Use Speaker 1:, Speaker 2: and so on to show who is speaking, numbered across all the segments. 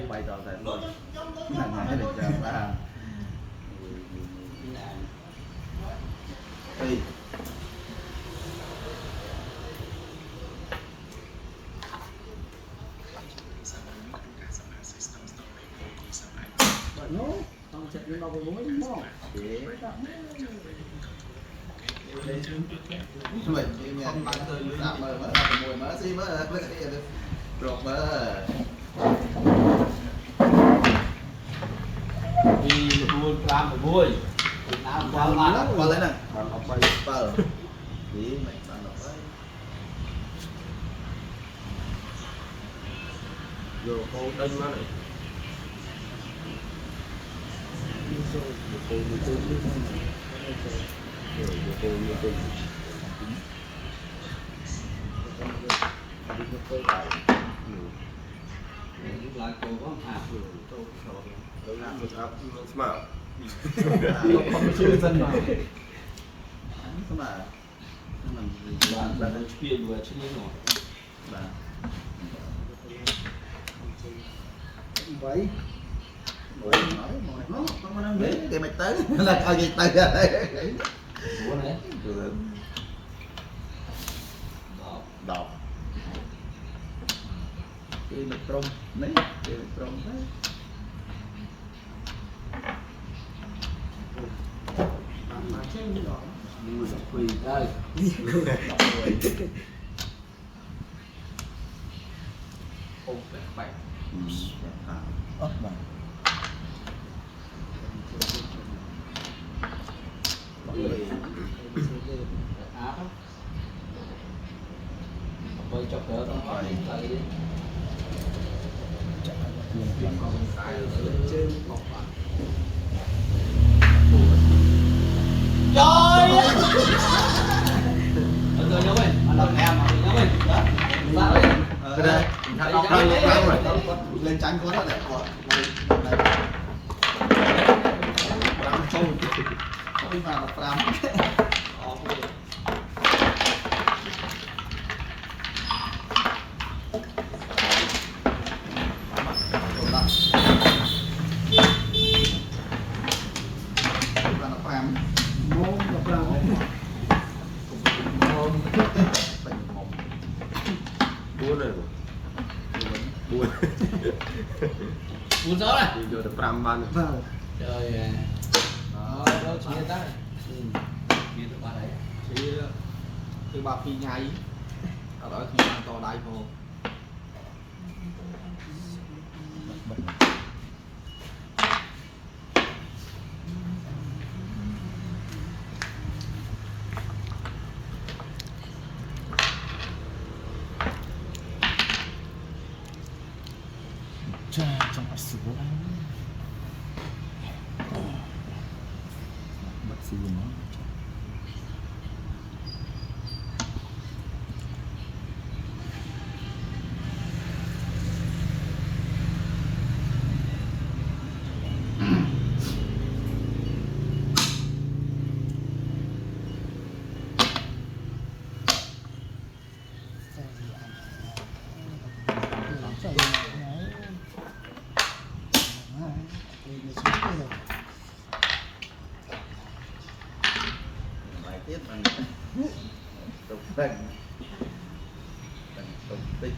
Speaker 1: Quay trò thật luôn. Này để chờ ra. Đi.
Speaker 2: Nó không chạy lên đâu với muối mò.
Speaker 1: Mình nhà bạn tôi làm mà làm mùi mà xí mà rột mà
Speaker 3: đi buôn làm phải vui làm qua
Speaker 1: qua
Speaker 3: qua
Speaker 1: lấy nè
Speaker 3: bạn học bay
Speaker 1: bờ đi mày bạn học bay
Speaker 3: rồi cô đánh nó này lại cô có hạt rồi tôi rồi làm được áp smart
Speaker 2: Không chưa dân mà.
Speaker 1: sao mà
Speaker 3: bạn bạn chuyện vừa chứ rồi
Speaker 1: bạn
Speaker 2: Vậy.
Speaker 1: nói nó không có năng biết cái mày tới là coi gì tới rồi
Speaker 3: bố đấy
Speaker 1: đọc cái mạch trong đấy cái mạch trong đấy
Speaker 2: Mà trên đó.
Speaker 3: người quỳ đây
Speaker 1: đọc rồi
Speaker 3: không phải bạch
Speaker 1: ớt mà
Speaker 3: áp với chọc đỡ đó lại đi
Speaker 2: Trên bọc bạn.
Speaker 3: trời rồi nhớ mình anh làm em mà nhớ mình đó sao đấy
Speaker 1: cái đây đọc rồi lên tránh có đó để của làm trâu đi vào đọc làm
Speaker 2: Môn đọc làm.
Speaker 3: buôn này buôn buôn gió này giờ được 5 ban
Speaker 2: Vào.
Speaker 3: trời đó đâu chỉ người ta này biết được bạn đấy
Speaker 1: thì từ bà phi ngay ở đó thì ăn to đai vô
Speaker 2: Cha trong mặt sữa.
Speaker 1: bác sĩ nó bài tiết bằng tục tình tục tích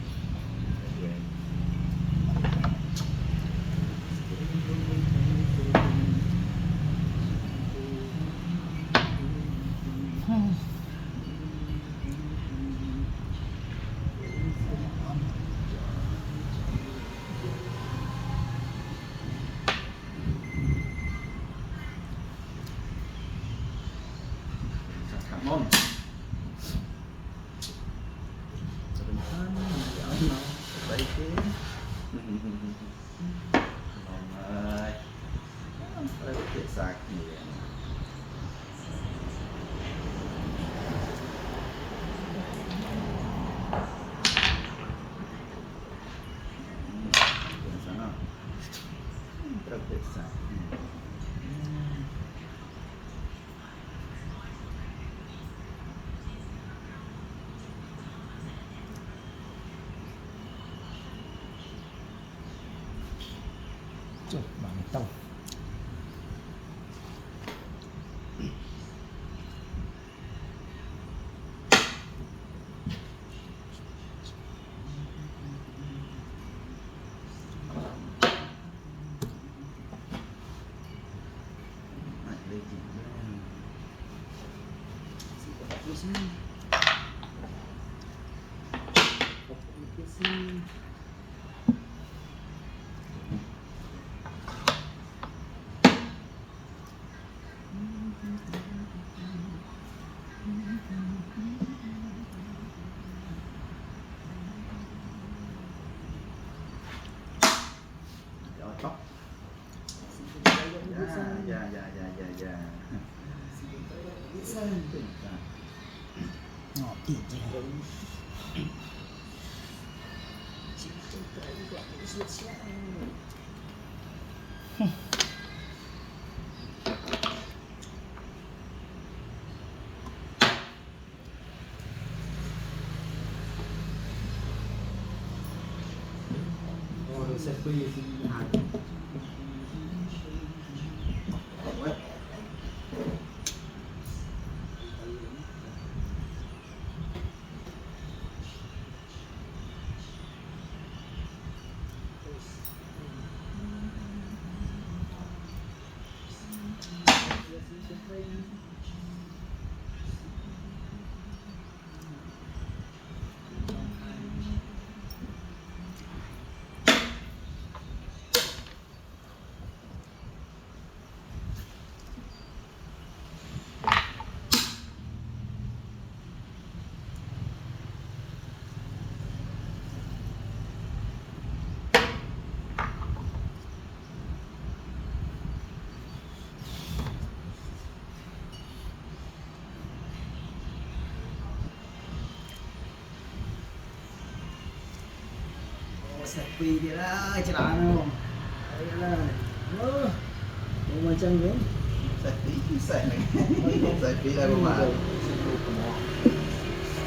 Speaker 1: cảm ơn đây chứ ơi đây cái sạc gì
Speaker 3: Trời, bà này tông.
Speaker 1: Mạnh lên chị. Rồi tóc. Dạ.
Speaker 3: Ngọt tịt chứ.
Speaker 2: Rồi sẽ quy
Speaker 1: Ủa,
Speaker 2: sẽ quy thì là chỉ là không đây là mà chân đấy
Speaker 1: Sai phí là mà.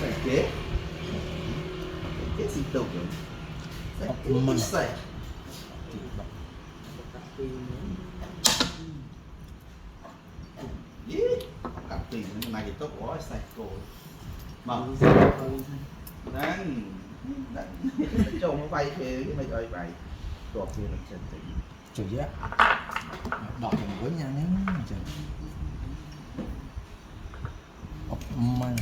Speaker 1: Sai kế. Kế xịt tục rồi. Sai. Cặp tiền nó này thì tốt quá sai cô. Mà đang cho nó bay về cái mày ơi bay. Tuột kia mình chân tỉnh.
Speaker 3: Trời giá. Đọt một bữa nha nhé. Trời. Ốc măng.